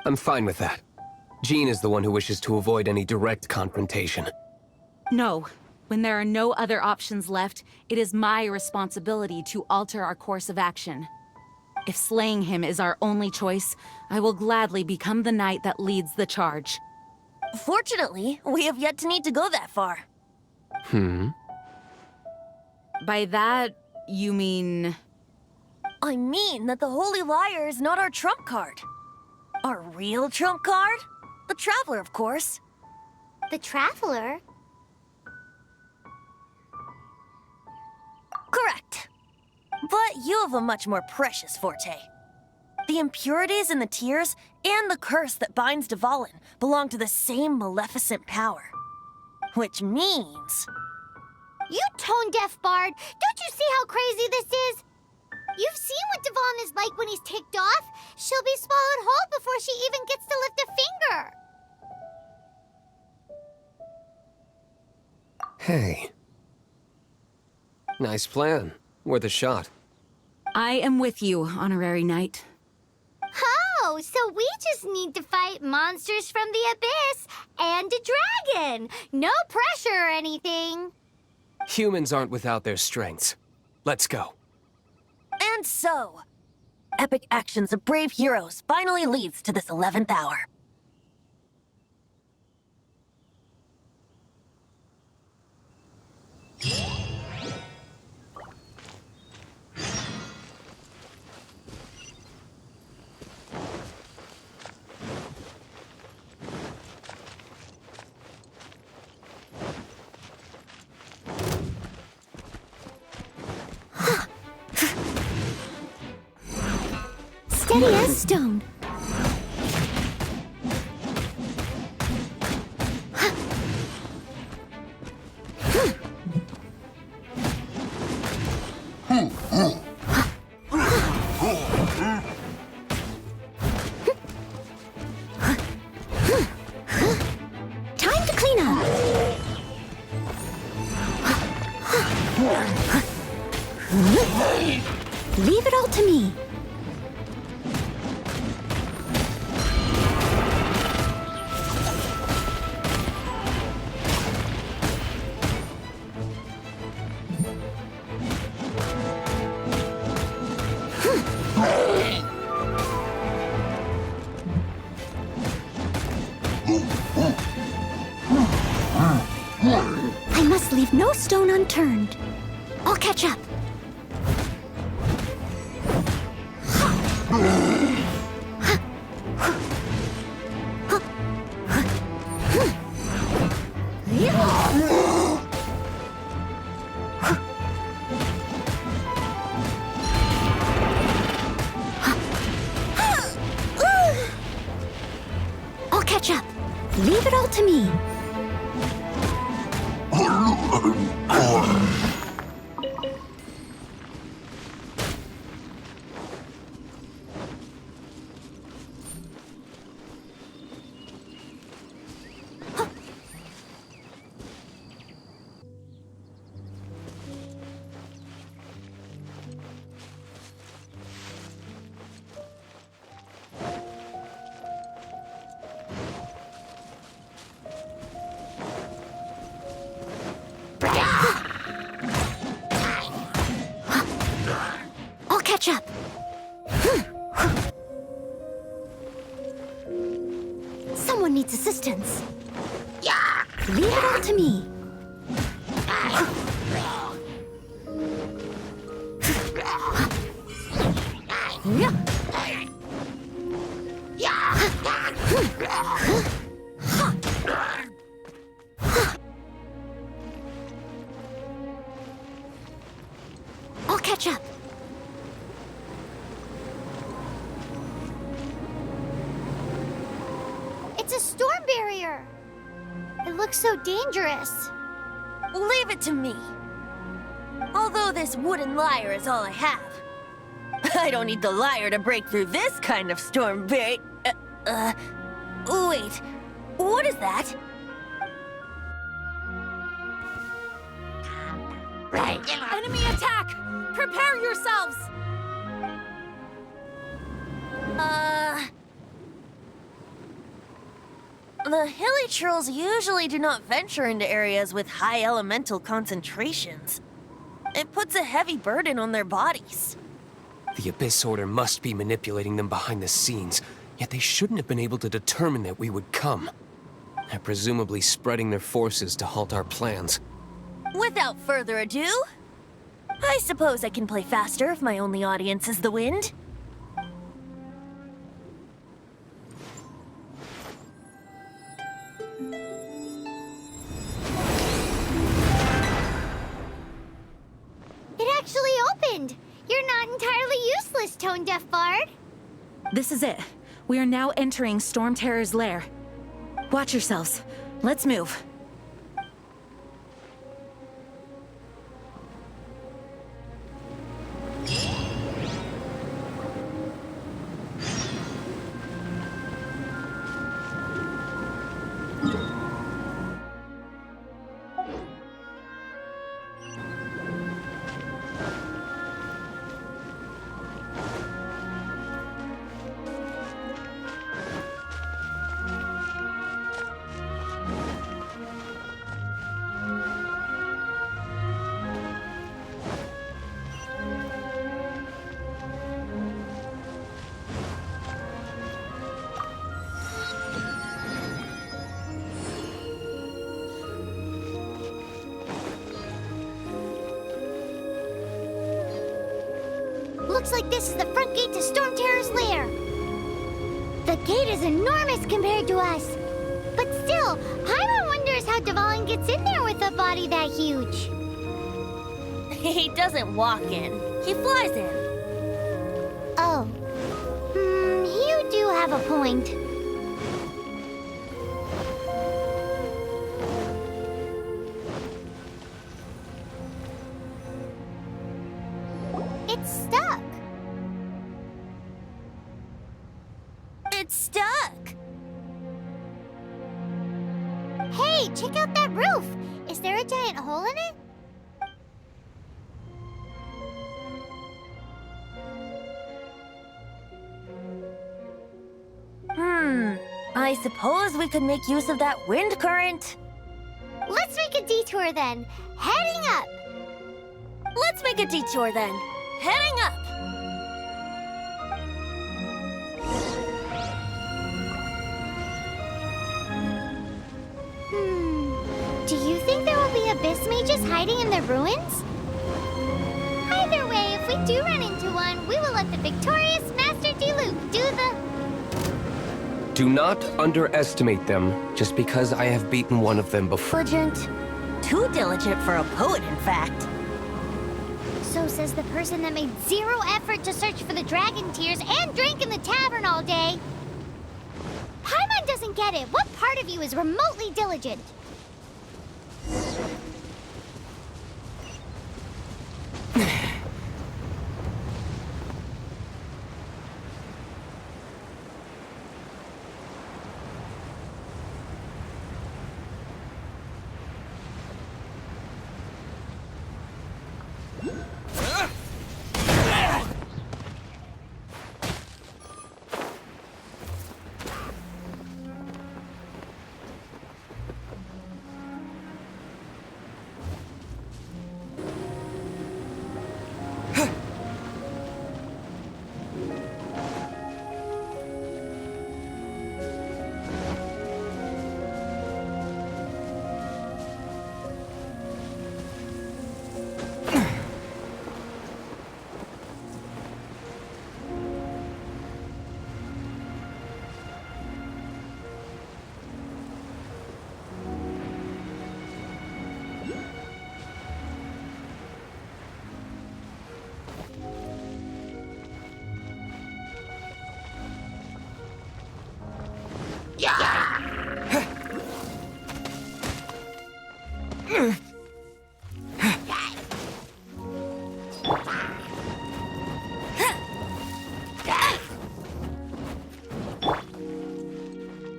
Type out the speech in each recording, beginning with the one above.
I'm fine with that. Jean is the one who wishes to avoid any direct confrontation. No. When there are no other options left, it is my responsibility to alter our course of action. If slaying him is our only choice, I will gladly become the knight that leads the charge. Fortunately, we have yet to need to go that far. By that, you mean... I mean that the Holy Liar is not our trump card. Our real trump card? The Traveler, of course. The Traveler? Correct. But you have a much more precious forte. The impurities in the tears and the curse that binds Dvalin belong to the same maleficent power. Which means... You tone-deaf bard! Don't you see how crazy this is? You've seen what Dvalin is like when he's ticked off. She'll be swallowed whole before she even gets to lift a finger. Hey. Nice plan. Worth a shot. I am with you, Honorary Knight. Oh, so we just need to fight monsters from the abyss and a dragon. No pressure or anything. Humans aren't without their strengths. Let's go. And so, epic actions of brave heroes finally leads to this 11th hour. Steady as stone. Time to clean up. Leave it all to me. I must leave no stone unturned. I'll catch up. I'll catch up. Leave it all to me. I'll catch up. Someone needs assistance. Leave it all to me. I'll catch up. It's a storm barrier. It looks so dangerous. Leave it to me. Although this wooden lyre is all I have, I don't need the lyre to break through this kind of storm barrier. Wait, what is that? Enemy attack! Prepare yourselves! The hilly trolls usually do not venture into areas with high elemental concentrations. It puts a heavy burden on their bodies. The Abyss Order must be manipulating them behind the scenes, yet they shouldn't have been able to determine that we would come. They're presumably spreading their forces to halt our plans. Without further ado, I suppose I can play faster if my only audience is the wind. It actually opened! You're not entirely useless, Tone Deaf Bard. This is it. We are now entering Stormterror's lair. Watch yourselves. Let's move. Looks like this is the front gate to Stormterror's lair. The gate is enormous compared to us. But still, Paimon wonders how Dvalin gets in there with a body that huge. He doesn't walk in, he flies in. Oh. You do have a point. It's stuck. It's stuck. Hey, check out that roof. Is there a giant hole in it? I suppose we could make use of that wind current. Let's make a detour then. Heading up. Let's make a detour then. Heading up. Do you think there will be abyss mages hiding in the ruins? Either way, if we do run into one, we will let the victorious Master Diluc do the... Do not underestimate them, just because I have beaten one of them before. Diligent. Too diligent for a poet, in fact. So says the person that made zero effort to search for the dragon tears and drank in the tavern all day. Paimon doesn't get it. What part of you is remotely diligent?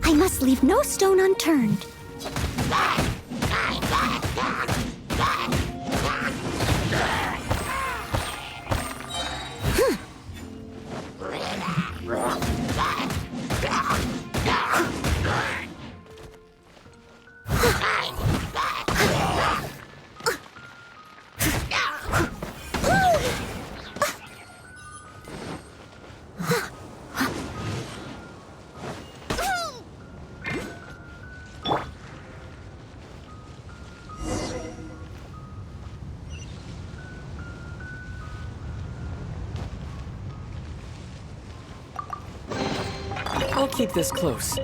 I must leave no stone unturned. I'll keep this close.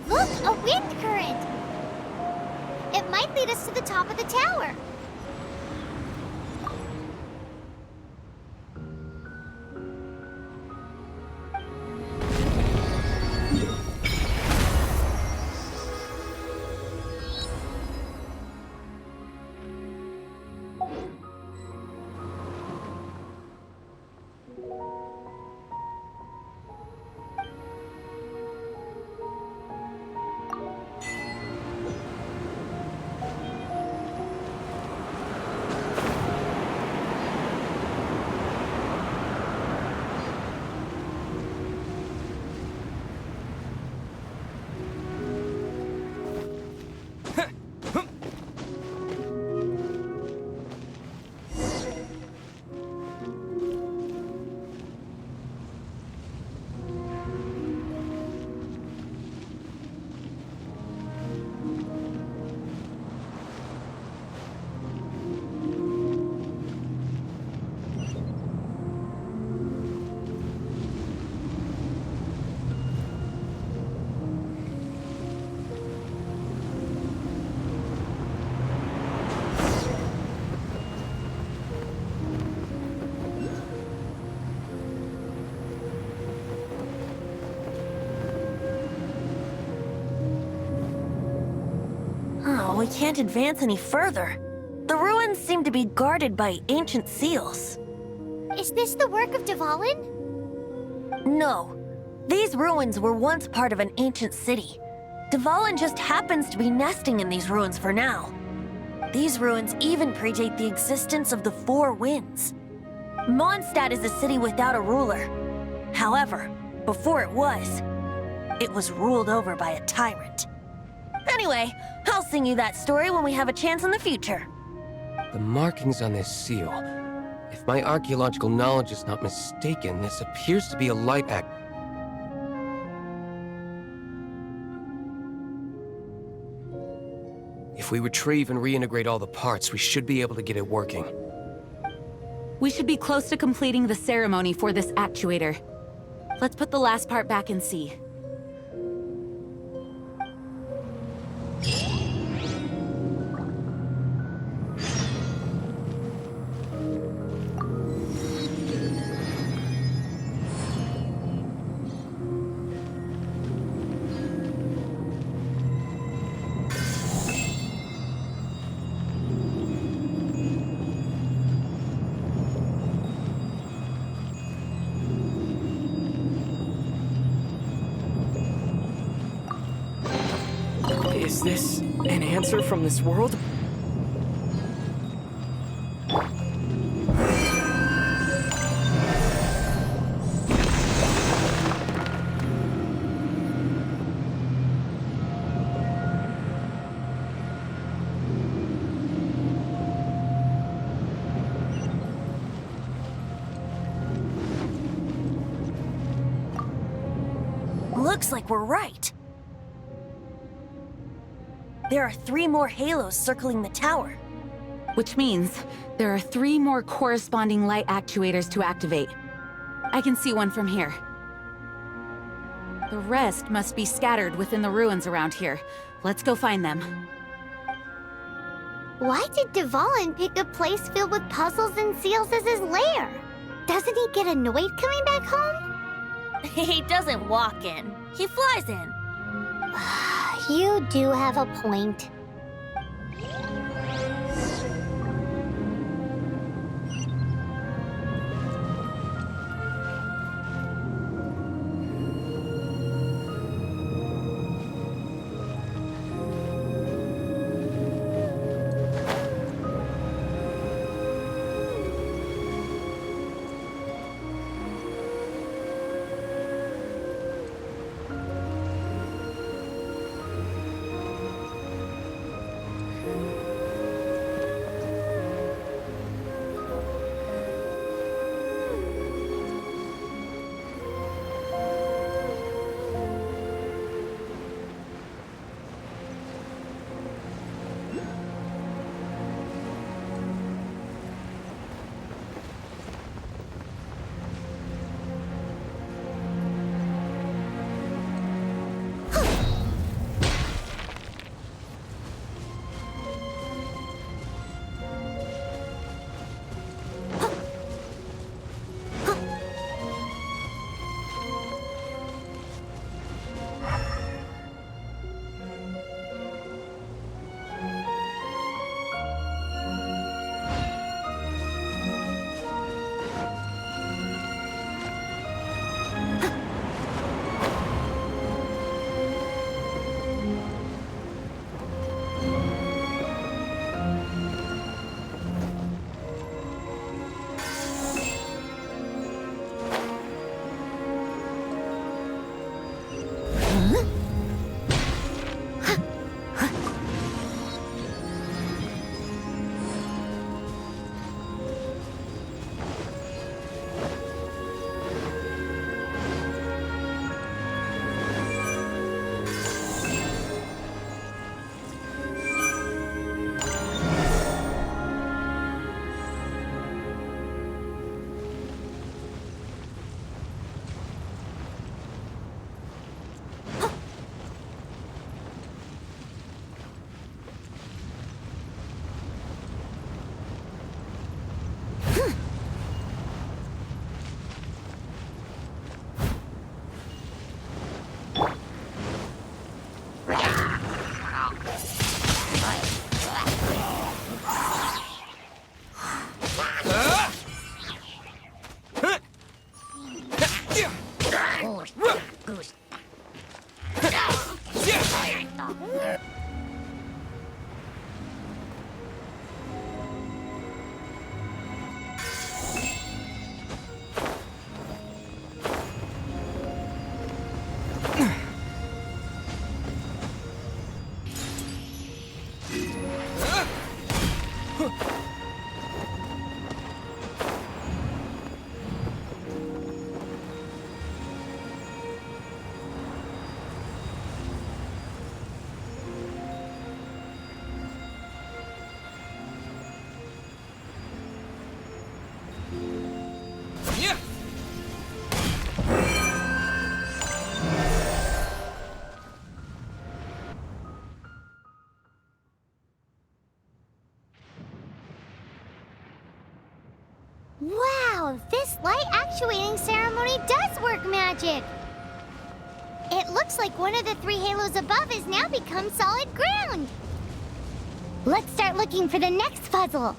Look, a wind current! It might lead us to the top of the tower. Oh, we can't advance any further. The ruins seem to be guarded by ancient seals. Is this the work of Dvalin? No. These ruins were once part of an ancient city. Dvalin just happens to be nesting in these ruins for now. These ruins even predate the existence of the Four Winds. Mondstadt is a city without a ruler. However, before it was ruled over by a tyrant. Anyway, I'll sing you that story when we have a chance in the future. The markings on this seal. If my archaeological knowledge is not mistaken, this appears to be a light act. If we retrieve and reintegrate all the parts, we should be able to get it working. We should be close to completing the ceremony for this actuator. Let's put the last part back and see. Is this an answer from this world? Looks like we're right. There are 3 more halos circling the tower. Which means there are 3 more corresponding light actuators to activate. I can see one from here. The rest must be scattered within the ruins around here. Let's go find them. Why did Dvalin pick a place filled with puzzles and seals as his lair? Doesn't he get annoyed coming back home? He doesn't walk in. He flies in. You do have a point. Wow, this light actuating ceremony does work magic! It looks like one of the 3 halos above has now become solid ground! Let's start looking for the next puzzle!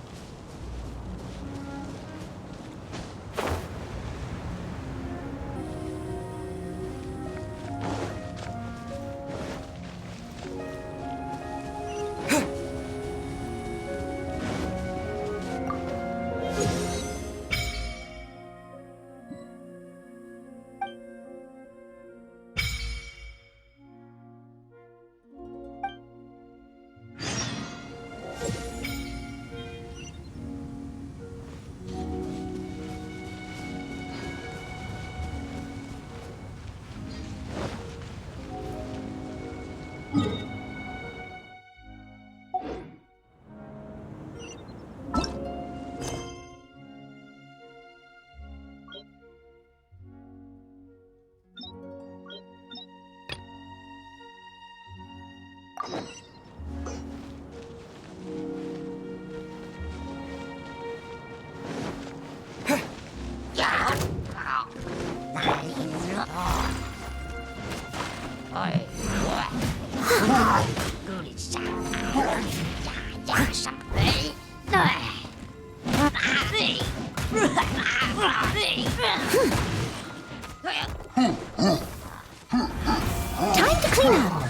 Time to clean up!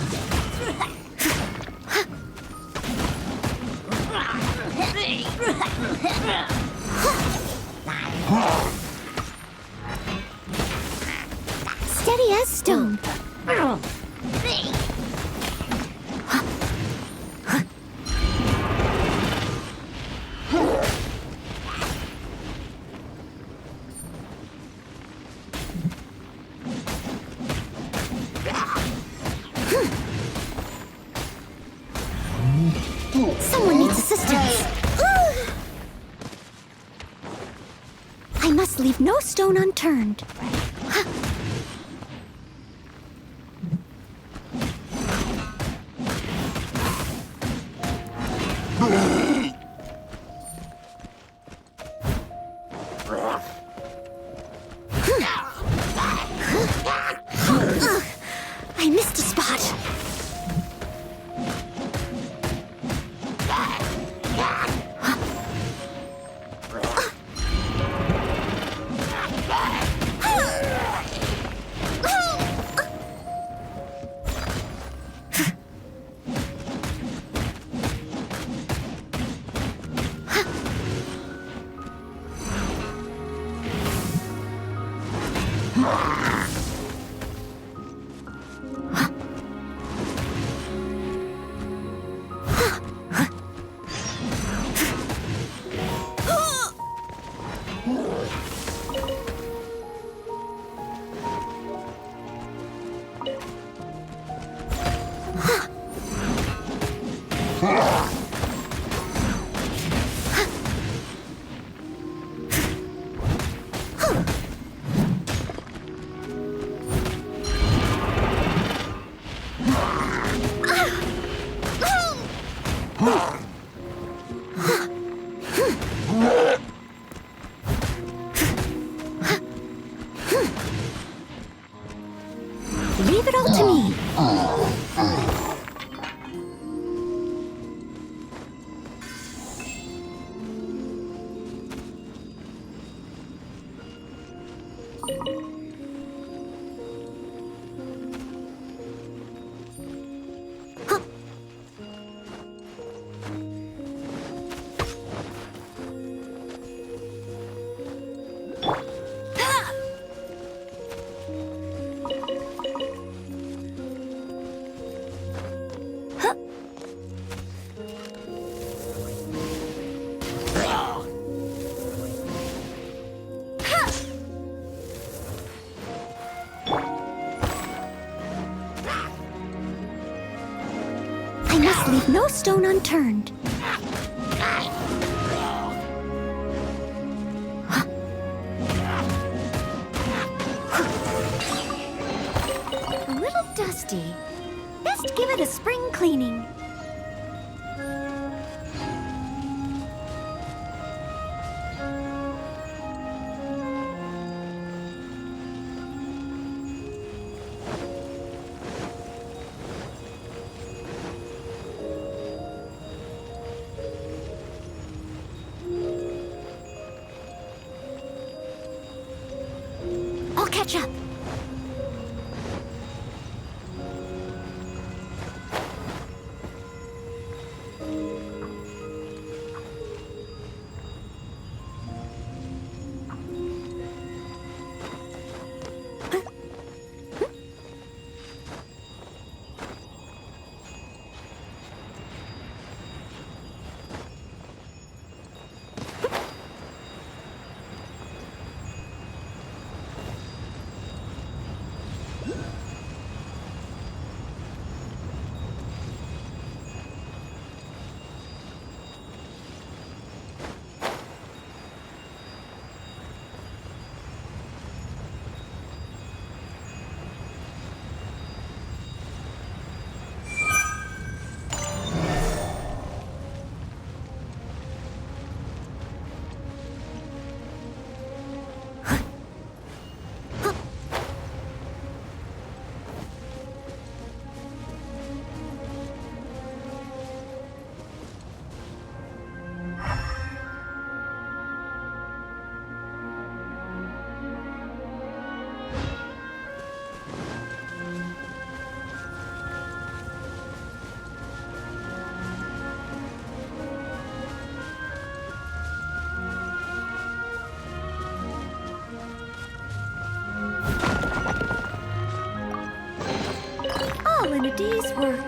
Steady as stone. Someone needs assistance. I must leave no stone unturned. I missed a spot. Leave it all to me. I must leave no stone unturned. A little dusty. Best give it a spring cleaning. catch up. All in a day's work.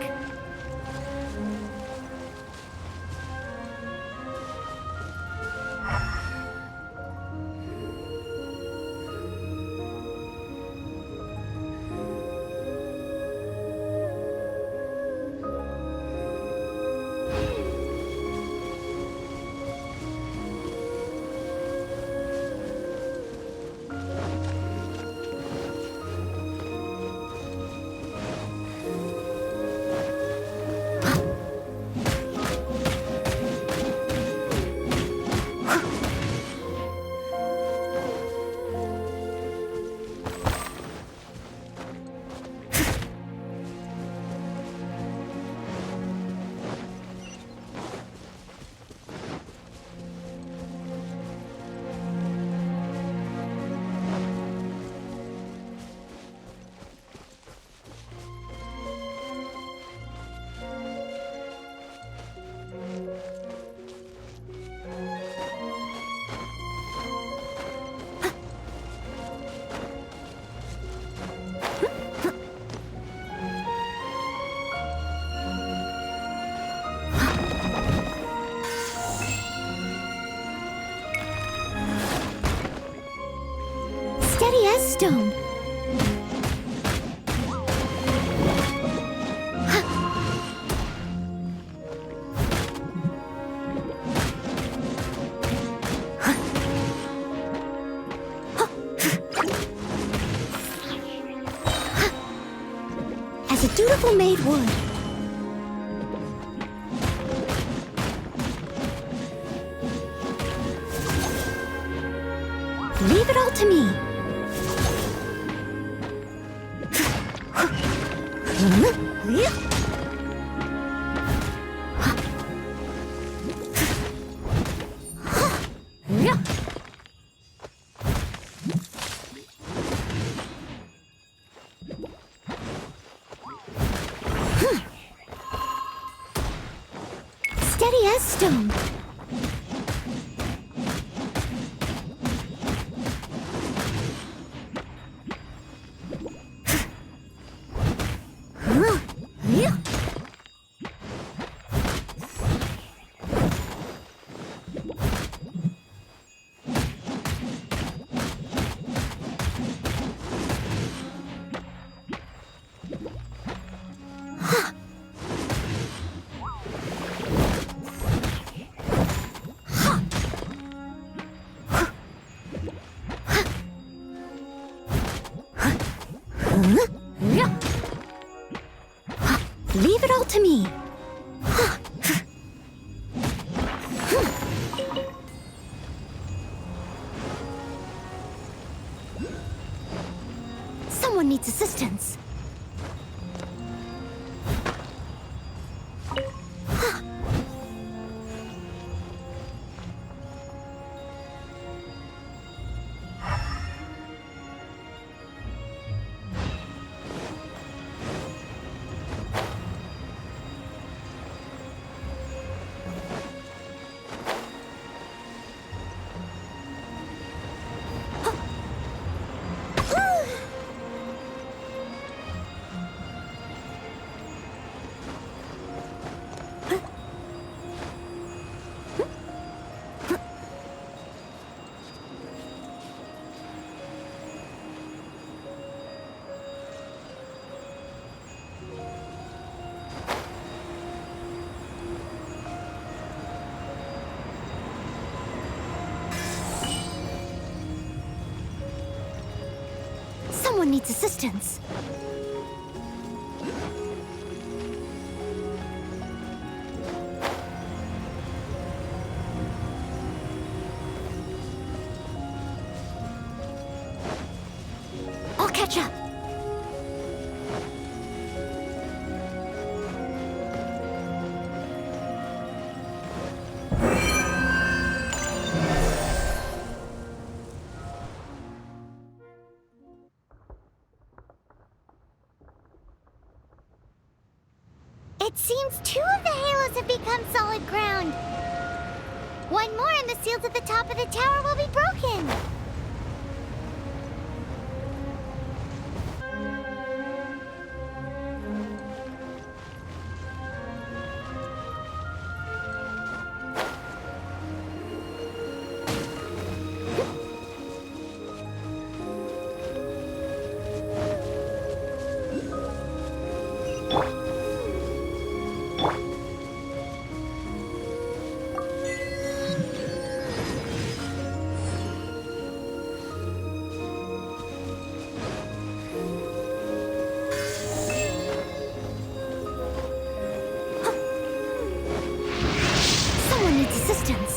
Steady as stone. As a dutiful maid would. Leave it all to me. Steady as stone. Leave it all to me. Someone needs assistance. Someone needs assistance. I'll catch up. It seems 2 of the halos have become solid ground. One more and the seals at the top of the tower will be broken. Assistance.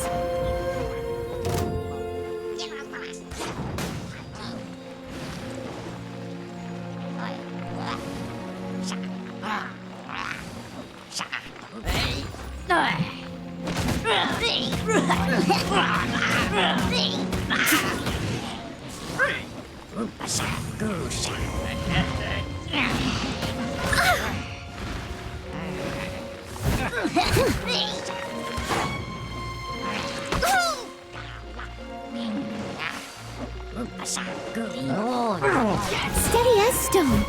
Steady as stone.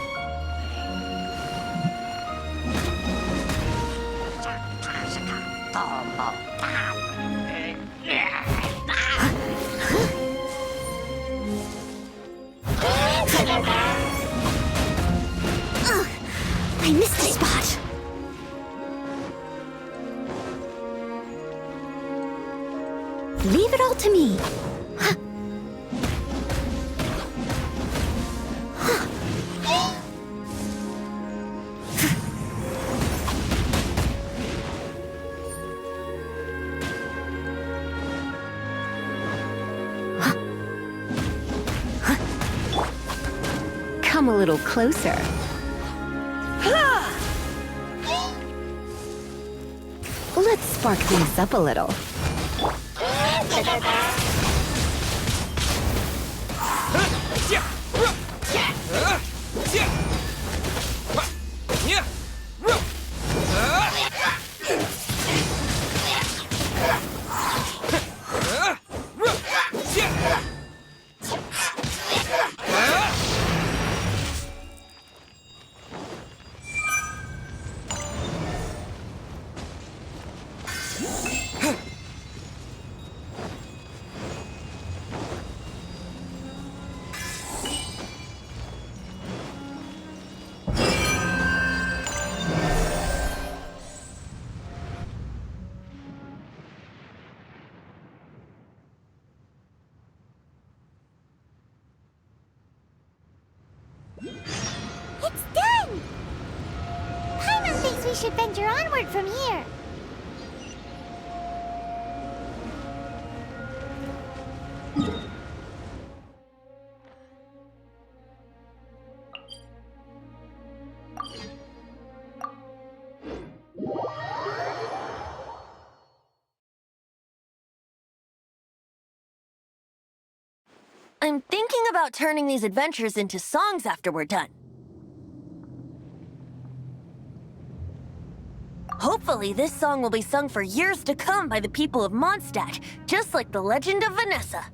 I missed a spot. Leave it all to me. Come a little closer. Let's spark things up a little. It's done! Paimon thinks we should venture onward from here. I'm thinking about turning these adventures into songs after we're done. Hopefully, this song will be sung for years to come by the people of Mondstadt, just like the legend of Vanessa.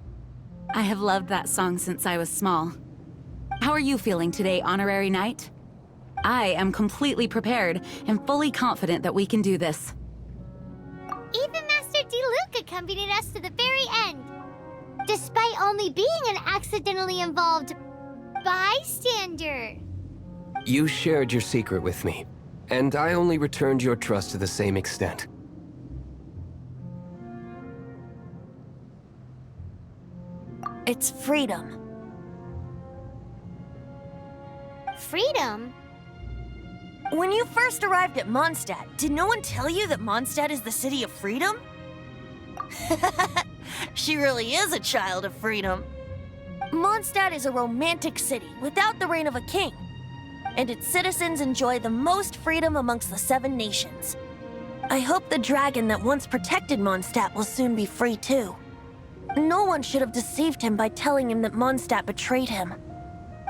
I have loved that song since I was small. How are you feeling today, Honorary Knight? I am completely prepared and fully confident that we can do this. Even Master Diluc accompanied us to the very end, despite only being an accidentally involved bystander. You shared your secret with me, and I only returned your trust to the same extent. It's freedom. Freedom? When you first arrived at Mondstadt, did no one tell you that Mondstadt is the city of freedom? She really is a child of freedom. Mondstadt is a romantic city without the reign of a king, and its citizens enjoy the most freedom amongst the 7 nations. I hope the dragon that once protected Mondstadt will soon be free too. No one should have deceived him by telling him that Mondstadt betrayed him.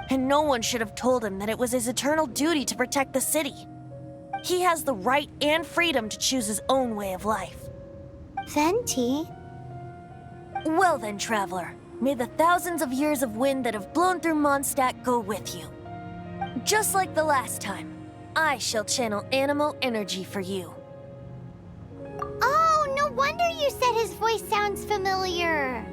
And no one should have told him that it was his eternal duty to protect the city. He has the right and freedom to choose his own way of life. Venti? Well then, traveler, may the thousands of years of wind that have blown through Mondstadt go with you. Just like the last time, I shall channel animal energy for you. Oh, no wonder you said his voice sounds familiar.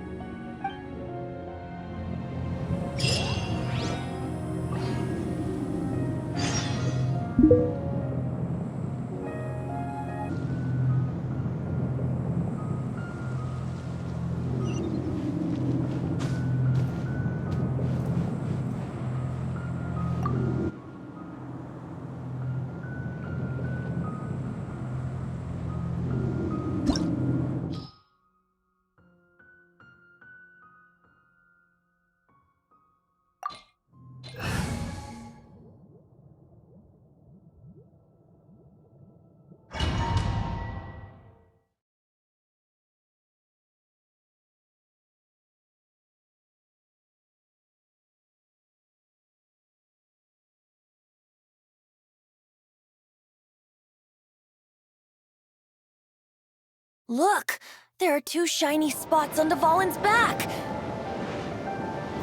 Look! There are 2 shiny spots on Dvalin's back!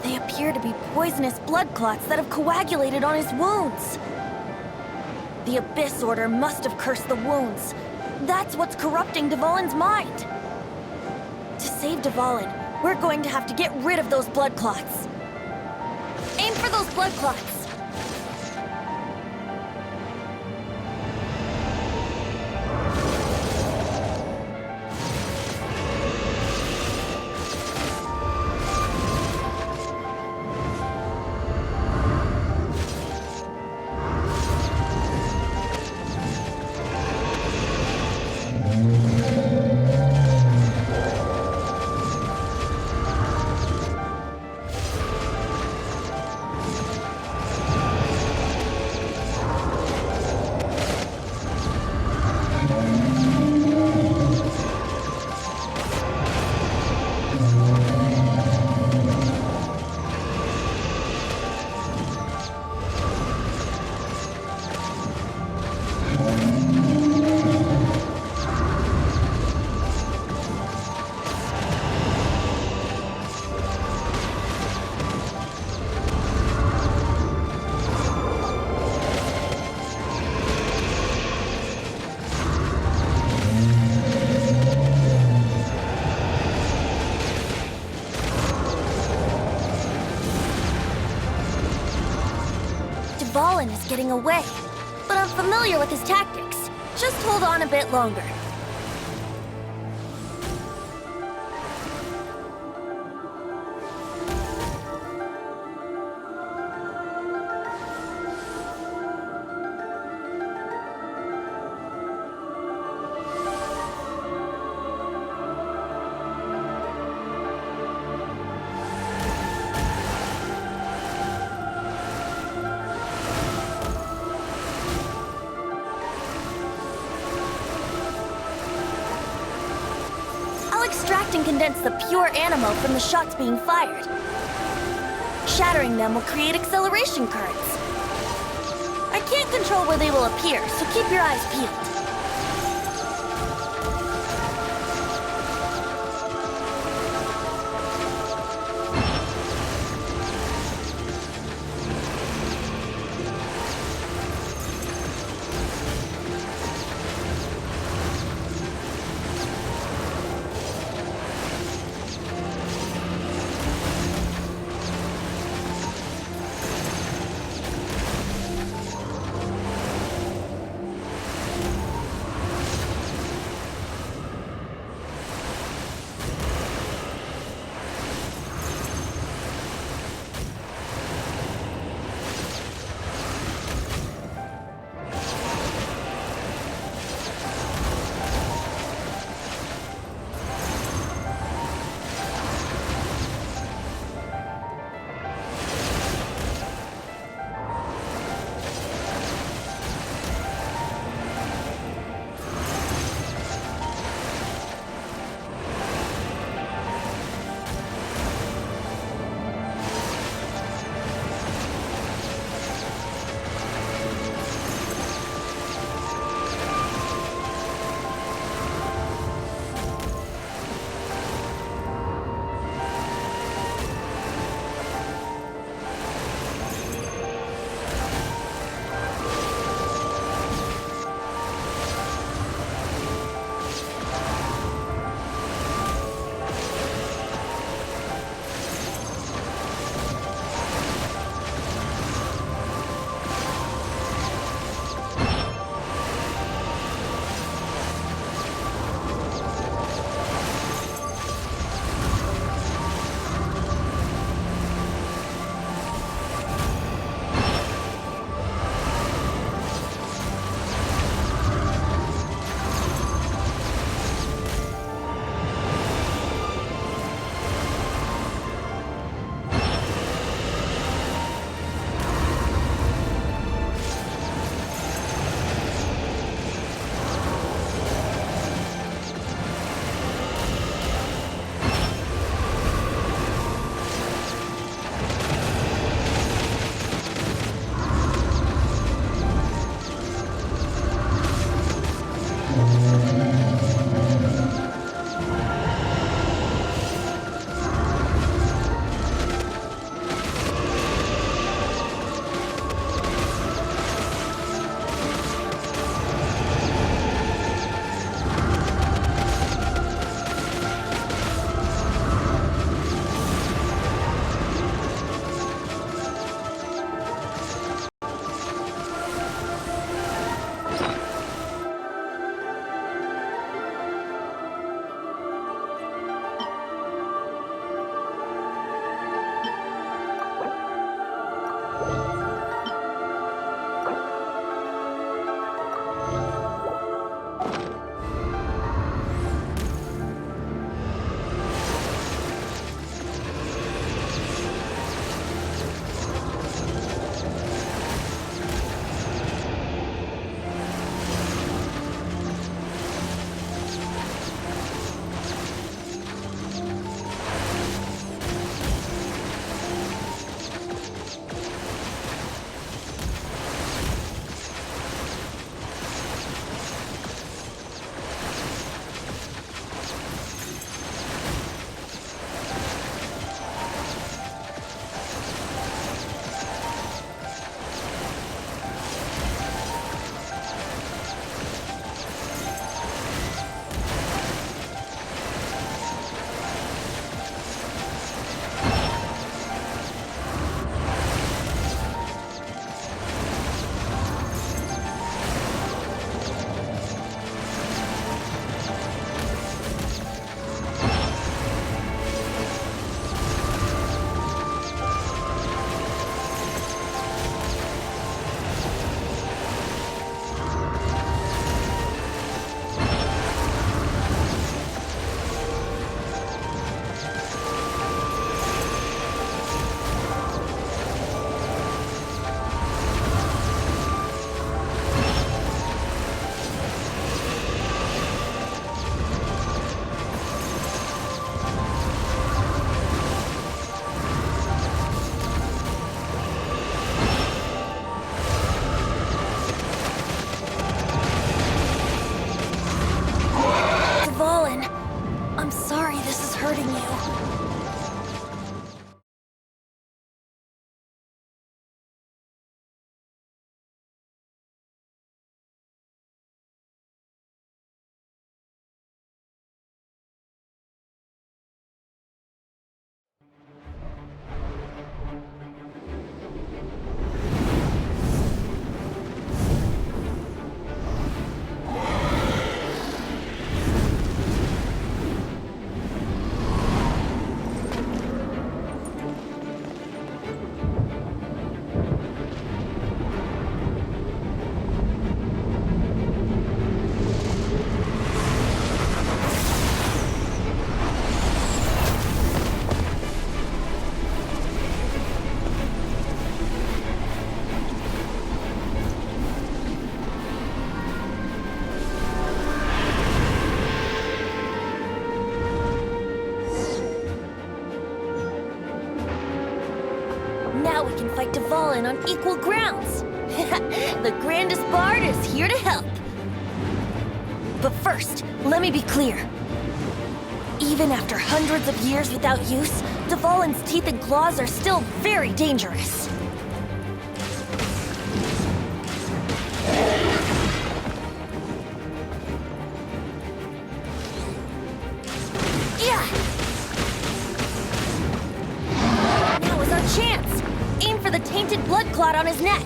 They appear to be poisonous blood clots that have coagulated on his wounds. The Abyss Order must have cursed the wounds. That's what's corrupting Dvalin's mind. To save Dvalin, we're going to have to get rid of those blood clots. Aim for those blood clots! Dvalin is getting away, but I'm familiar with his tactics. Just hold on a bit longer. Extract and condense the pure animal from the shots being fired. Shattering them will create acceleration currents. I can't control where they will appear, so keep your eyes peeled. Now we can fight Dvalin on equal grounds. The grandest bard is here to help. But first, let me be clear. Even after hundreds of years without use, Dvalin's teeth and claws are still very dangerous. Yeah! Now is our chance! Aim for the tainted blood clot on his neck!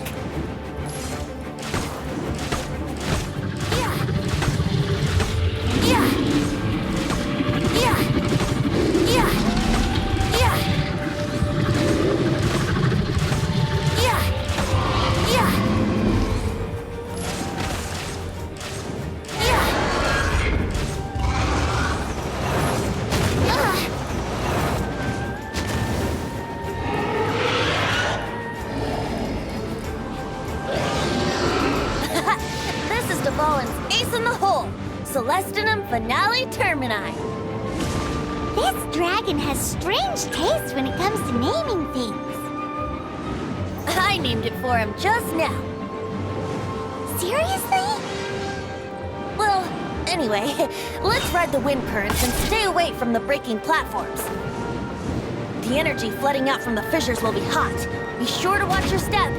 Dvalin's ace in the hole! Celestinum Finale Termini! This dragon has strange taste when it comes to naming things. I named it for him just now. Seriously? Well, anyway, let's ride the wind currents and stay away from the breaking platforms. The energy flooding out from the fissures will be hot. Be sure to watch your step.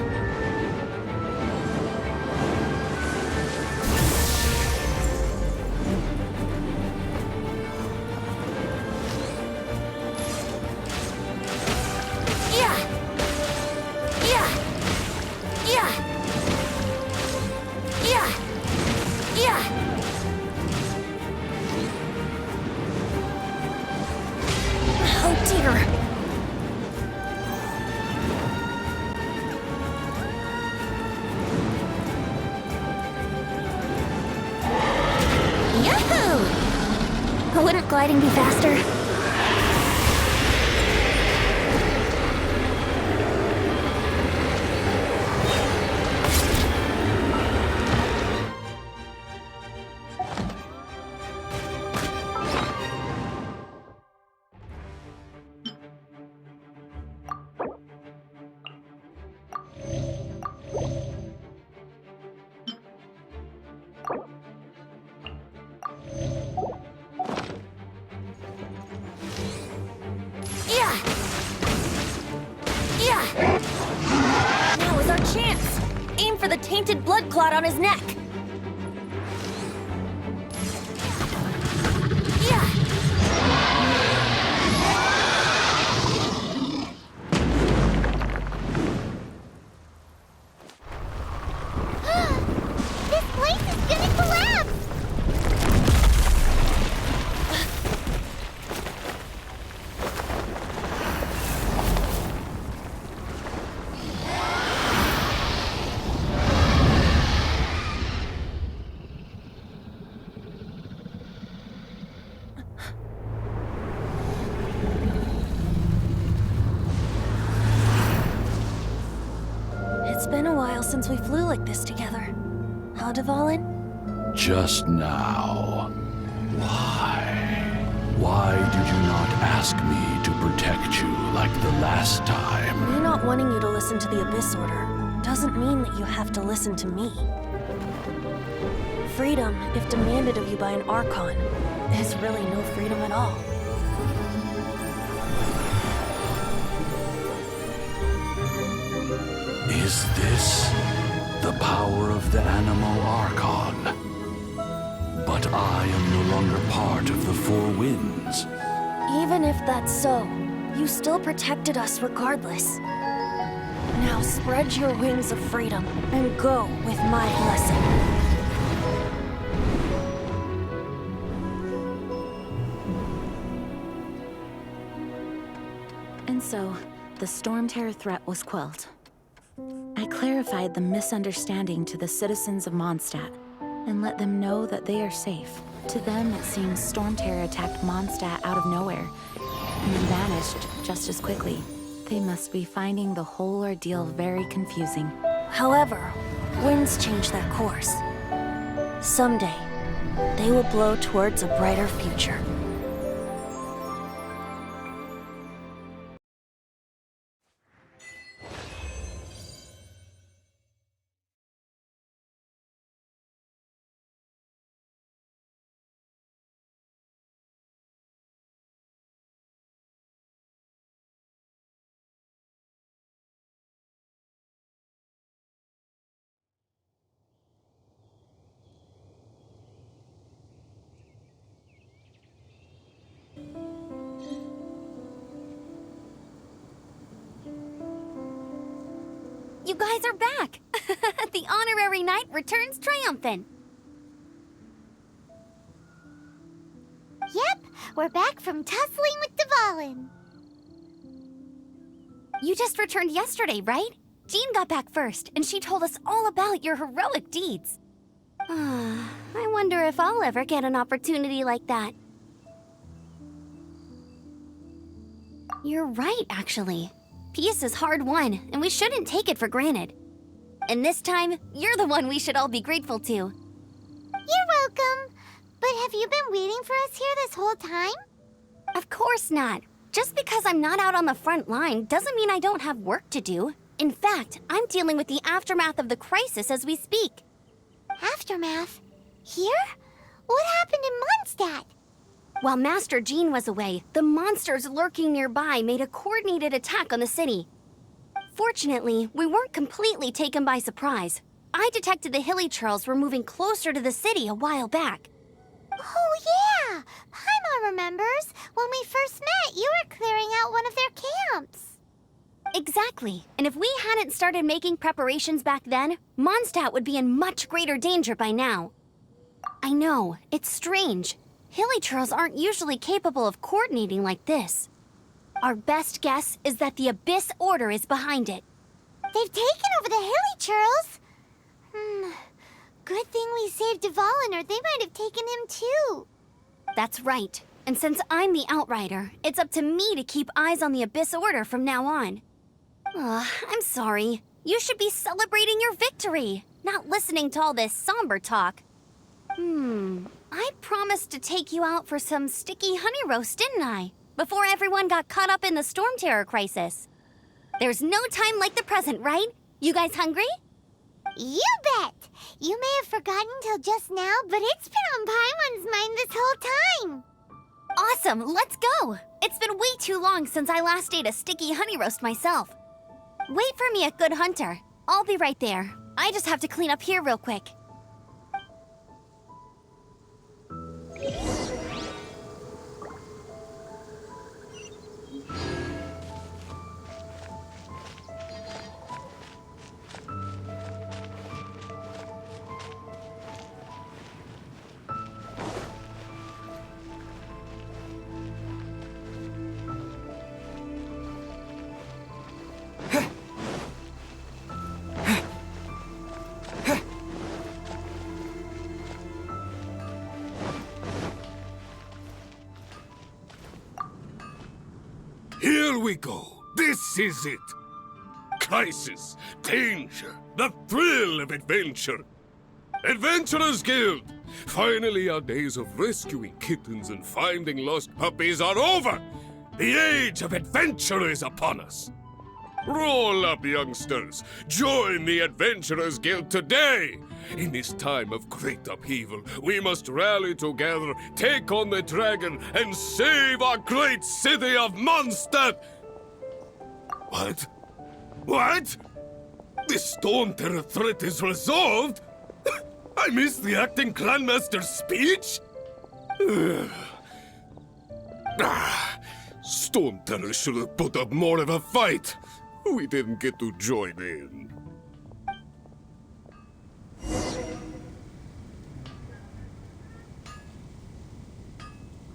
Wouldn't gliding be faster? Now is our chance! Aim for the tainted blood clot on his neck! This place is gonna collapse! It's been a while since we flew like this together. Huh, Dvalin? Just now. Why? Why did you not ask me to protect you like the last time? Me not wanting you to listen to the Abyss Order doesn't mean that you have to listen to me. Freedom, if demanded of you by an Archon, is really no freedom at all. Is this the power of the Animo Archon? But I am no longer part of the Four Winds. Even if that's so, you still protected us regardless. Now spread your wings of freedom and go with my blessing. And so, the Stormterror threat was quelled. I clarified the misunderstanding to the citizens of Mondstadt and let them know that they are safe. To them, it seems Stormterror attacked Mondstadt out of nowhere and then vanished just as quickly. They must be finding the whole ordeal very confusing. However, winds change their course. Someday, they will blow towards a brighter future. You guys are back! The honorary knight returns triumphant. Yep, we're back from tussling with Dvalin. You just returned yesterday, right? Jean got back first, and she told us all about your heroic deeds. I wonder if I'll ever get an opportunity like that. You're right, actually. Peace is hard won, and we shouldn't take it for granted. And this time, you're the one we should all be grateful to. You're welcome. But have you been waiting for us here this whole time? Of course not. Just because I'm not out on the front line doesn't mean I don't have work to do. In fact, I'm dealing with the aftermath of the crisis as we speak. Aftermath? Here? What happened in Mondstadt? While Master Jean was away, the monsters lurking nearby made a coordinated attack on the city. Fortunately, we weren't completely taken by surprise. I detected the Hilly Churls were moving closer to the city a while back. Oh, yeah! Paimon remembers. When we first met, you were clearing out one of their camps. Exactly. And if we hadn't started making preparations back then, Mondstadt would be in much greater danger by now. I know, it's strange. Hilly Churls aren't usually capable of coordinating like this. Our best guess is that the Abyss Order is behind it. They've taken over the Hilly Churls? Good thing we saved Dvalin, or they might have taken him too. That's right. And since I'm the Outrider, it's up to me to keep eyes on the Abyss Order from now on. I'm sorry. You should be celebrating your victory, not listening to all this somber talk. I promised to take you out for some sticky honey roast, didn't I? Before everyone got caught up in the Stormterror crisis. There's no time like the present, right? You guys hungry? You bet! You may have forgotten till just now, but it's been on Paimon's mind this whole time. Awesome, let's go! It's been way too long since I last ate a sticky honey roast myself. Wait for me at Good Hunter. I'll be right there. I just have to clean up here real quick. Here we go. This is it. Crisis, danger, the thrill of adventure. Adventurers Guild! Finally, our days of rescuing kittens and finding lost puppies are over! The age of adventure is upon us! Roll up, youngsters! Join the Adventurers Guild today! In this time of great upheaval, we must rally together, take on the dragon, and save our great city of Mondstadt! What? What? The Stormterror threat is resolved? I missed the acting clanmaster's speech? Stormterror should have put up more of a fight. We didn't get to join in.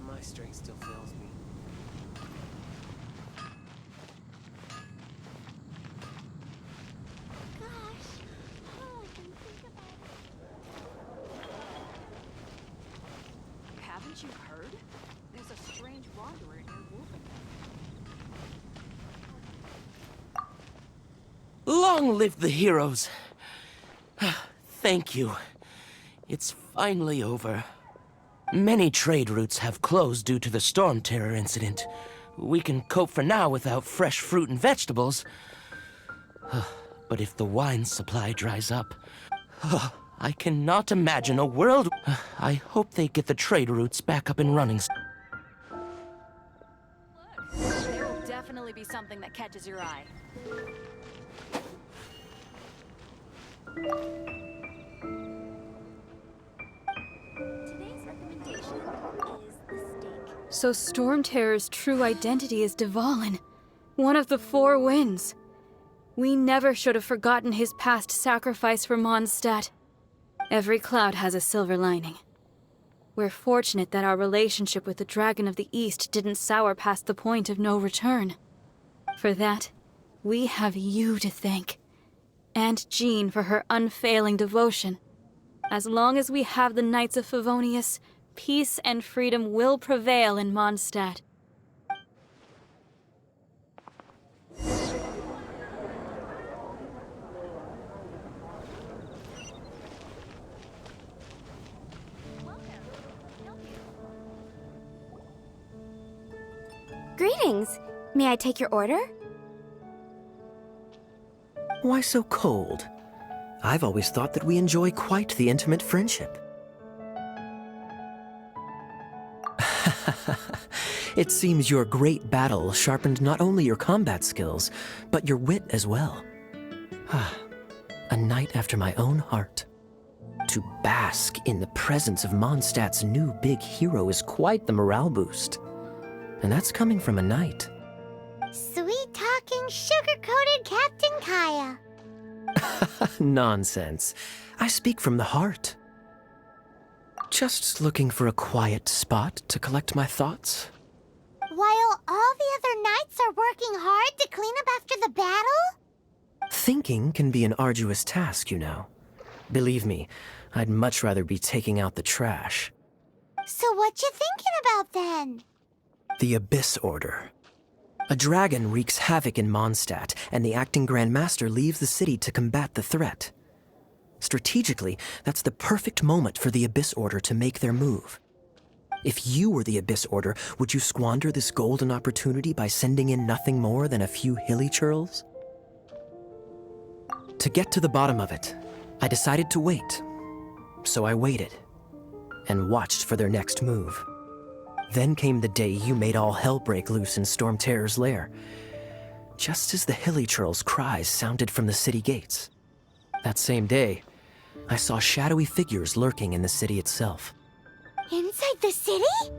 My strength still fails me. Gosh, all I can think about Haven't you heard? There's a strange wanderer near Wolfen. Long live the heroes! Thank you. It's finally over. Many trade routes have closed due to the Stormterror incident. We can cope for now without fresh fruit and vegetables. But if the wine supply dries up, I cannot imagine a world... I hope they get the trade routes back up and running. There will definitely be something that catches your eye. Today's recommendation is the steak. So Stormterror's true identity is Dvalin, one of the Four Winds. We never should have forgotten his past sacrifice for Mondstadt. Every cloud has a silver lining. We're fortunate that our relationship with the Dragon of the East didn't sour past the point of no return. For that, we have you to thank. And Jean for her unfailing devotion. As long as we have the Knights of Favonius, peace and freedom will prevail in Mondstadt. Greetings. May I take your order? Why so cold? I've always thought that we enjoy quite the intimate friendship. It seems your great battle sharpened not only your combat skills, but your wit as well. A knight after my own heart. To bask in the presence of Mondstadt's new big hero is quite the morale boost. And that's coming from a knight. Sweet-talking, sugar-coated Captain Kaya. Nonsense. I speak from the heart. Just looking for a quiet spot to collect my thoughts. While all the other knights are working hard to clean up after the battle? Thinking can be an arduous task, you know. Believe me, I'd much rather be taking out the trash. So what you thinking about then? The Abyss Order. A dragon wreaks havoc in Mondstadt, and the acting Grand Master leaves the city to combat the threat. Strategically, that's the perfect moment for the Abyss Order to make their move. If you were the Abyss Order, would you squander this golden opportunity by sending in nothing more than a few hilly churls? To get to the bottom of it, I decided to wait. So I waited, and watched for their next move. Then came the day you made all hell break loose in Stormterror's lair, just as the hilly churls' cries sounded from the city gates. That same day, I saw shadowy figures lurking in the city itself. Inside the city?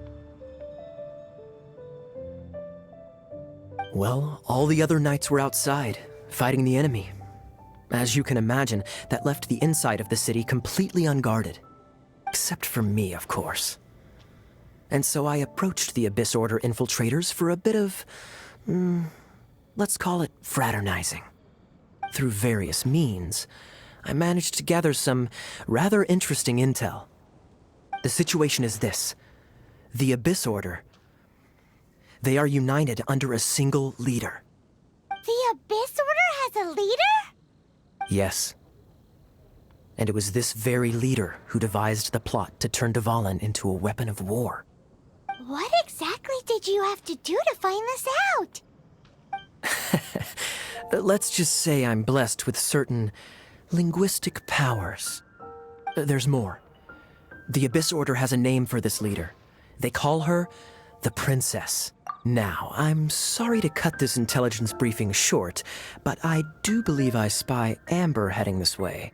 Well, all the other knights were outside, fighting the enemy. As you can imagine, that left the inside of the city completely unguarded. Except for me, of course. And so I approached the Abyss Order infiltrators for a bit of, let's call it fraternizing. Through various means, I managed to gather some rather interesting intel. The situation is this. The Abyss Order, they are united under a single leader. The Abyss Order has a leader? Yes. And it was this very leader who devised the plot to turn Dvalin into a weapon of war. What exactly did you have to do to find this out? Let's just say I'm blessed with certain linguistic powers. There's more. The Abyss Order has a name for this leader. They call her the Princess. Now, I'm sorry to cut this intelligence briefing short, but I do believe I spy Amber heading this way.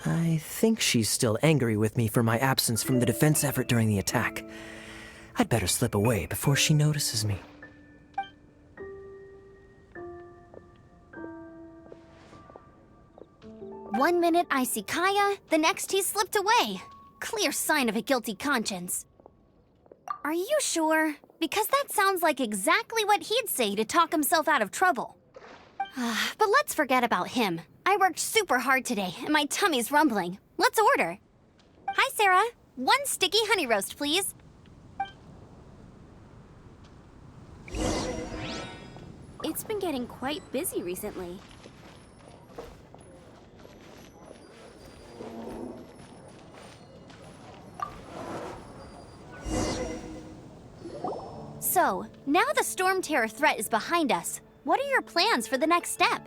I think she's still angry with me for my absence from the defense effort during the attack. I'd better slip away before she notices me. One minute I see Kaya, the next he's slipped away. Clear sign of a guilty conscience. Are you sure? Because that sounds like exactly what he'd say to talk himself out of trouble. But let's forget about him. I worked super hard today, and my tummy's rumbling. Let's order. Hi, Sarah. 1 sticky honey roast, please. It's been getting quite busy recently. So, now the Stormterror threat is behind us. What are your plans for the next step?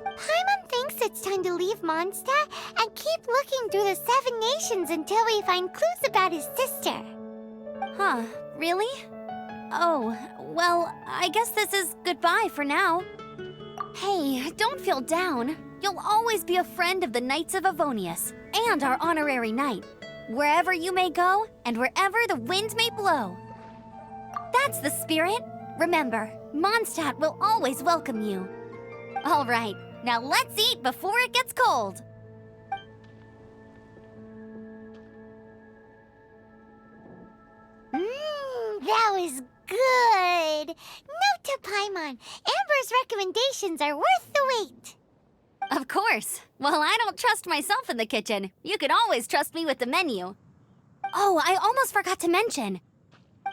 Paimon thinks it's time to leave Mondstadt and keep looking through the 7 nations until we find clues about his sister. Huh, really? Oh, well, I guess this is goodbye for now. Hey, don't feel down. You'll always be a friend of the Knights of Favonius and our honorary knight. Wherever you may go and wherever the wind may blow. That's the spirit. Remember, Mondstadt will always welcome you. All right, now let's eat before it gets cold. That was good. Note to Paimon, Amber's recommendations are worth the wait. Of course. Well, I don't trust myself in the kitchen. You can always trust me with the menu. Oh, I almost forgot to mention.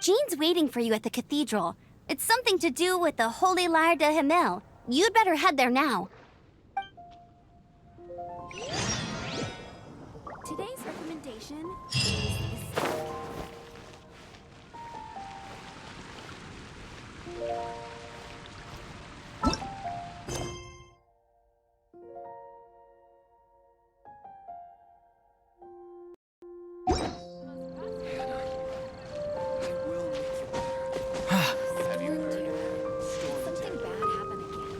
Jean's waiting for you at the cathedral. It's something to do with the Holy Lyre de Himmel. You'd better head there now. Today's recommendation is something bad happen again?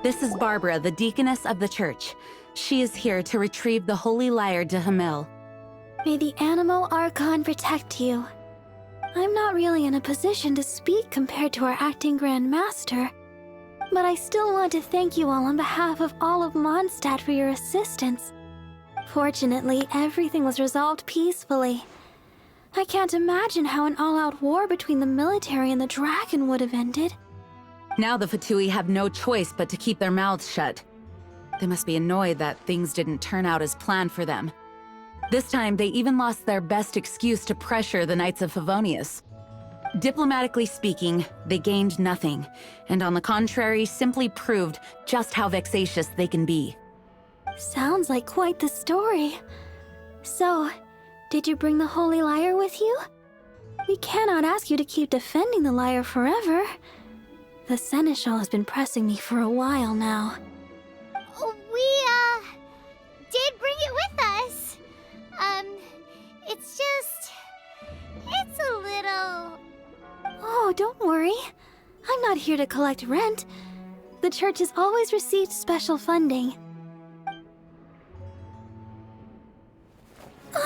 This is Barbara, the deaconess of the church. She is here to retrieve the Holy Lyre de Himmel. May the Animo Archon protect you. I'm not really in a position to speak compared to our acting Grand Master, but I still want to thank you all on behalf of all of Mondstadt for your assistance. Fortunately, everything was resolved peacefully. I can't imagine how an all-out war between the military and the dragon would have ended. Now the Fatui have no choice but to keep their mouths shut. They must be annoyed that things didn't turn out as planned for them. This time, they even lost their best excuse to pressure the Knights of Favonius. Diplomatically speaking, they gained nothing, and on the contrary, simply proved just how vexatious they can be. Sounds like quite the story. So, did you bring the Holy Lyre with you? We cannot ask you to keep defending the lyre forever. The Seneschal has been pressing me for a while now. We, did bring it with us. It's a little... Oh, don't worry. I'm not here to collect rent. The church has always received special funding. The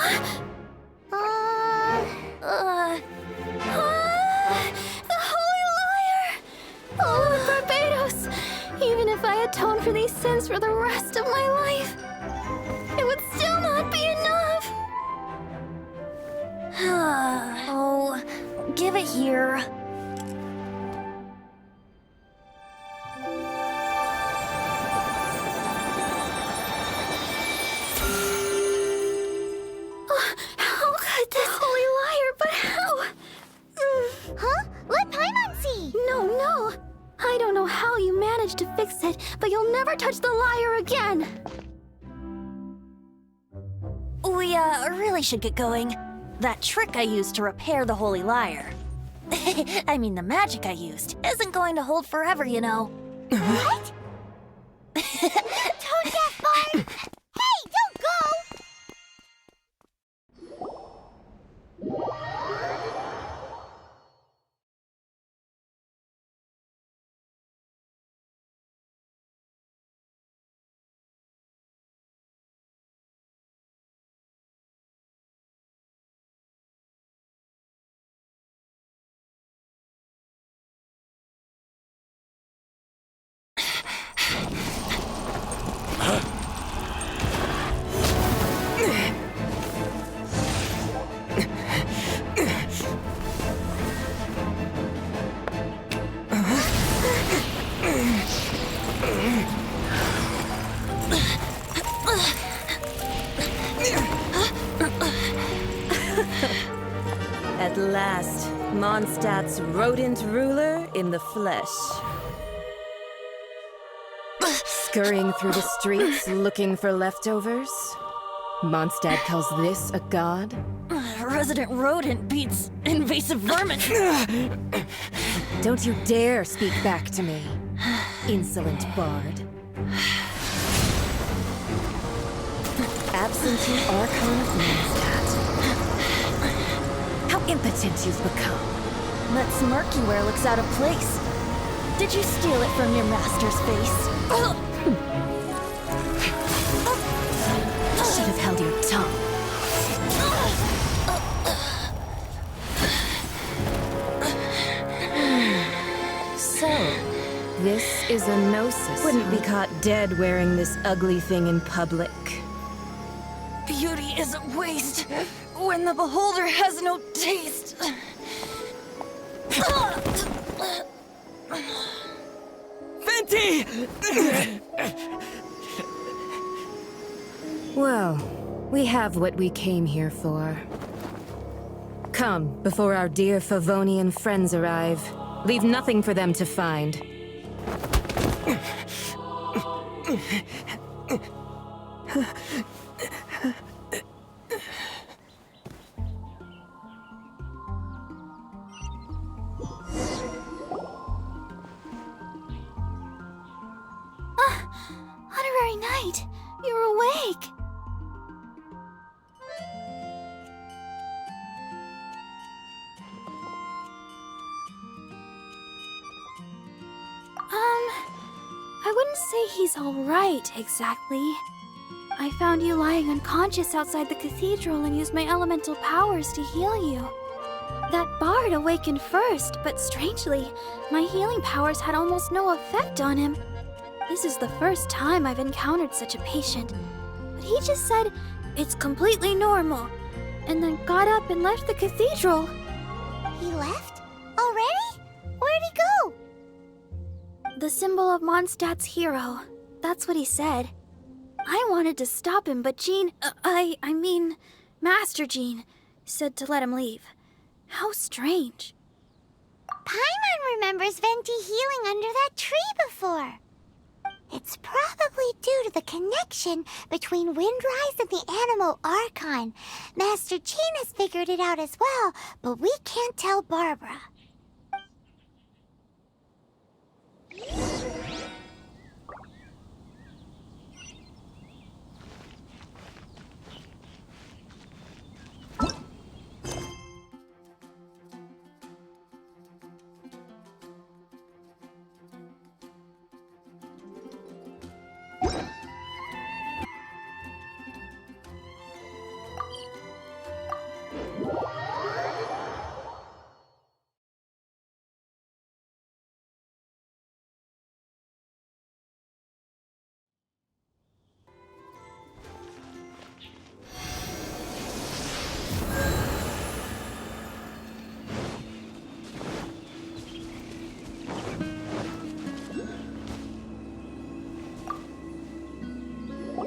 Holy Lyre! Oh, Barbados! Even if I atone for these sins for the rest of my life, it would still not be enough! Oh, give it here. How could this Holy Lyre, but how? Huh? Let Paimon see! No. I don't know how you managed to fix it, but you'll never touch the lyre again! We, really should get going. That trick I used to repair the Holy Lyre. I mean, the magic I used isn't going to hold forever, you know. What? Tone deaf, Barb! Hey, don't go! At last, Mondstadt's rodent ruler in the flesh. Scurrying through the streets looking for leftovers? Mondstadt calls this a god? Resident rodent beats invasive vermin. Don't you dare speak back to me, insolent bard. Absentee Archon of Mondstadt. How impotent you've become. That smirk you wear looks out of place. Did you steal it from your master's face? Should have held your tongue. So, this is a gnosis. Wouldn't be caught dead wearing this ugly thing in public. Beauty isn't waste when the beholder has no taste. Venti! Well, we have what we came here for. Come, before our dear Favonian friends arrive. Leave nothing for them to find. Honorary Knight, you're awake. I wouldn't say he's all right, exactly. I found you lying unconscious outside the cathedral and used my elemental powers to heal you. That bard awakened first, but strangely, my healing powers had almost no effect on him. This is the first time I've encountered such a patient. But he just said, it's completely normal, and then got up and left the cathedral. He left? Already? Where'd he go? The symbol of Mondstadt's hero. That's what he said. I wanted to stop him, but Jean, I mean, Master Jean, said to let him leave. How strange. Paimon remembers Venti healing under that tree before. It's probably due to the connection between Windrise and the Animal Archon. Master Jean has figured it out as well, but we can't tell Barbara.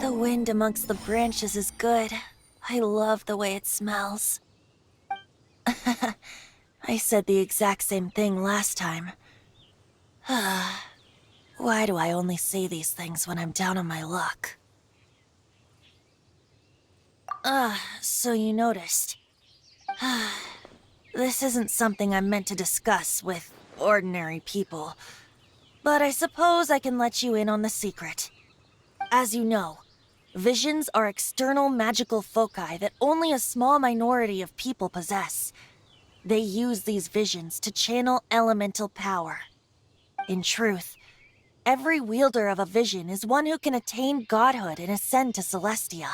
The wind amongst the branches is good. I love the way it smells. I said the exact same thing last time. Why do I only say these things when I'm down on my luck? So you noticed. This isn't something I'm meant to discuss with ordinary people. But I suppose I can let you in on the secret. As you know, visions are external magical foci that only a small minority of people possess. They use these visions to channel elemental power. In truth, every wielder of a vision is one who can attain godhood and ascend to Celestia.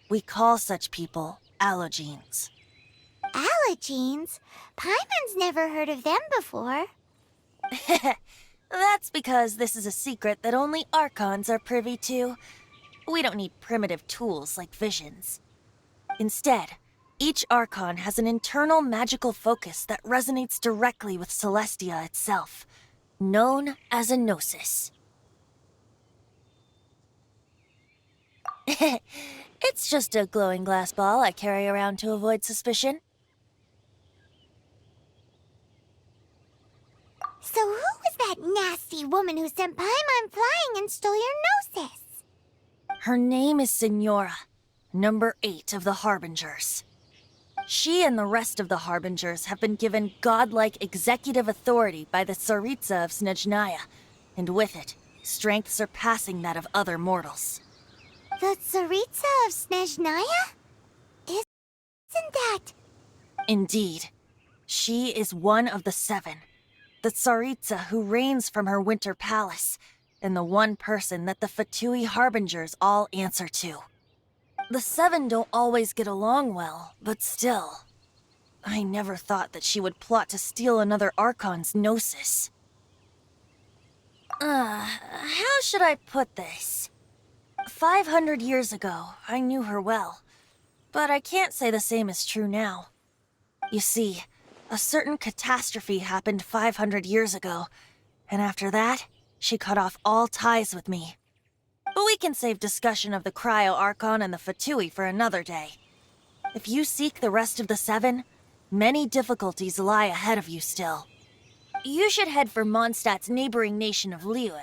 We call such people allogenes. Allogenes? Paimon's never heard of them before. That's because this is a secret that only Archons are privy to. We don't need primitive tools like visions. Instead, each Archon has an internal magical focus that resonates directly with Celestia itself, known as a gnosis. It's just a glowing glass ball I carry around to avoid suspicion. So who was that nasty woman who sent Paimon flying and stole your Gnosis? Her name is Signora, number 8 of the Harbingers. She and the rest of the Harbingers have been given godlike executive authority by the Tsaritsa of Snezhnaya, and with it, strength surpassing that of other mortals. The Tsaritsa of Snezhnaya? Isn't that... Indeed. She is one of the 7. The Tsaritsa who reigns from her winter palace, and the one person that the Fatui Harbingers all answer to. The 7 don't always get along well, but still. I never thought that she would plot to steal another Archon's Gnosis. How should I put this? 500 years ago, I knew her well, but I can't say the same is true now. You see, a certain catastrophe happened 500 years ago, and after that, she cut off all ties with me. But we can save discussion of the Cryo Archon and the Fatui for another day. If you seek the rest of the 7, many difficulties lie ahead of you still. You should head for Mondstadt's neighboring nation of Liyue.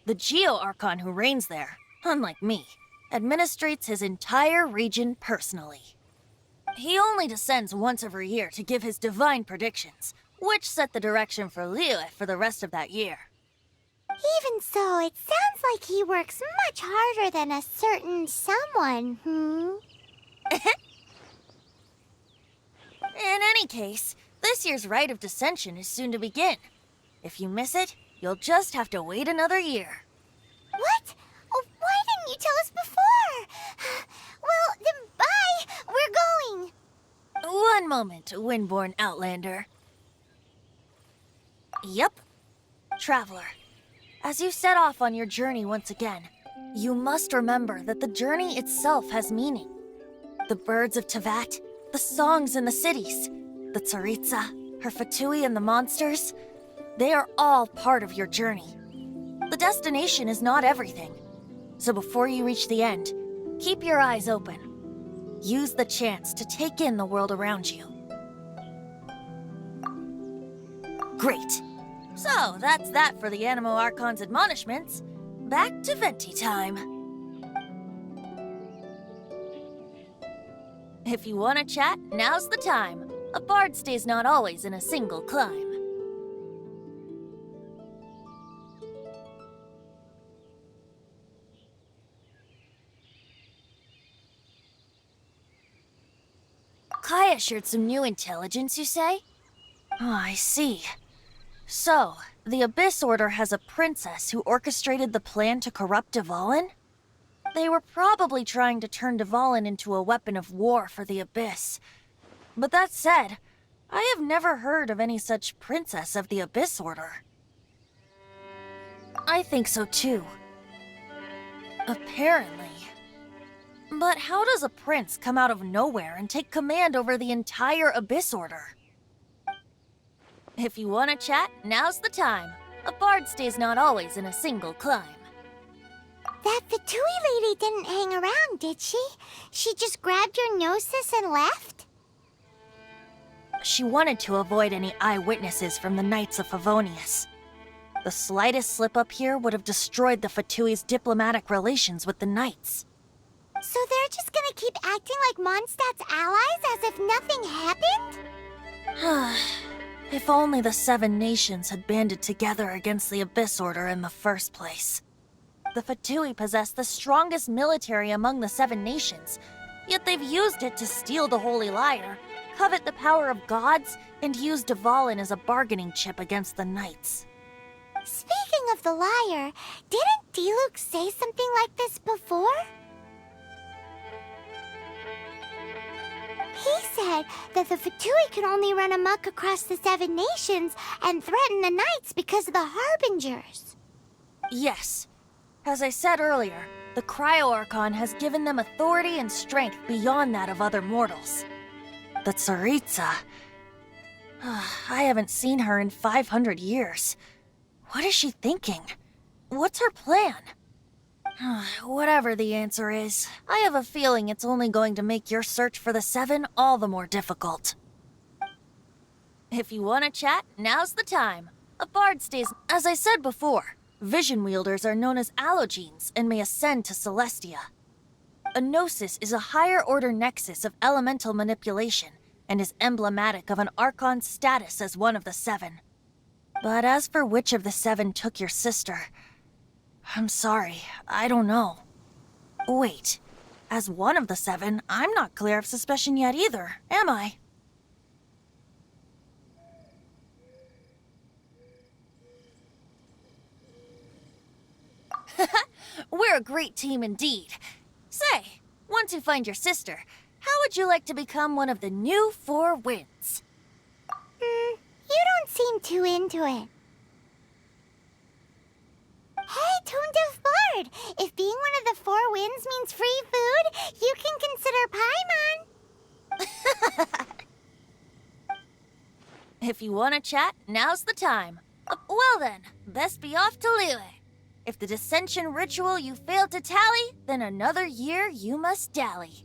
The Geo Archon who reigns there, unlike me, administrates his entire region personally. He only descends once every year to give his divine predictions, which set the direction for Liyue for the rest of that year. Even so, it sounds like he works much harder than a certain someone, In any case, this year's Rite of Dissension is soon to begin. If you miss it, you'll just have to wait another year. What? Oh, why didn't you tell us before? Well, then bye! We're going! One moment, Windborn Outlander. Yep. Traveler, as you set off on your journey once again, you must remember that the journey itself has meaning. The birds of Tevat, the songs in the cities, the Tsaritsa, her Fatui and the monsters, they are all part of your journey. The destination is not everything. So before you reach the end, keep your eyes open. Use the chance to take in the world around you. Great. So, that's that for the Animo Archon's admonishments. Back to Venti time. If you want to chat, now's the time. A bard stays not always in a single climb. Kaya shared some new intelligence, you say? Oh, I see. So, the Abyss Order has a princess who orchestrated the plan to corrupt Dvalin? They were probably trying to turn Dvalin into a weapon of war for the Abyss. But that said, I have never heard of any such princess of the Abyss Order. I think so too. Apparently. But how does a prince come out of nowhere and take command over the entire Abyss Order? If you want to chat, now's the time. A bard stays not always in a single climb. That Fatui lady didn't hang around, did she? She just grabbed your Gnosis and left? She wanted to avoid any eyewitnesses from the Knights of Favonius. The slightest slip-up here would have destroyed the Fatui's diplomatic relations with the Knights. So they're just gonna keep acting like Mondstadt's allies as if nothing happened? If only the 7 nations had banded together against the Abyss Order in the first place. The Fatui possess the strongest military among the 7 nations, yet they've used it to steal the Holy Lyre, covet the power of gods, and use Dvalin as a bargaining chip against the Knights. Speaking of the lyre, didn't Diluc say something like this before? He said that the Fatui could only run amok across the 7 nations and threaten the Knights because of the Harbingers. Yes. As I said earlier, the Cryo Archon has given them authority and strength beyond that of other mortals. The Tsaritsa... I haven't seen her in 500 years. What is she thinking? What's her plan? Whatever the answer is, I have a feeling it's only going to make your search for the Seven all the more difficult. If you want to chat, now's the time. A bard stays... As I said before, vision wielders are known as allogenes and may ascend to Celestia. A gnosis is a higher-order nexus of elemental manipulation and is emblematic of an Archon's status as one of the Seven. But as for which of the Seven took your sister... I'm sorry, I don't know. Wait, as one of the Seven, I'm not clear of suspicion yet either, am I? We're a great team indeed. Say, once you find your sister, how would you like to become one of the new Four Winds? You don't seem too into it. Hey, Tone Deaf Bard! If being one of the Four Winds means free food, you can consider Paimon. If you want to chat, now's the time. Well then, best be off to Liyue. If the dissension ritual you failed to tally, then another year you must dally.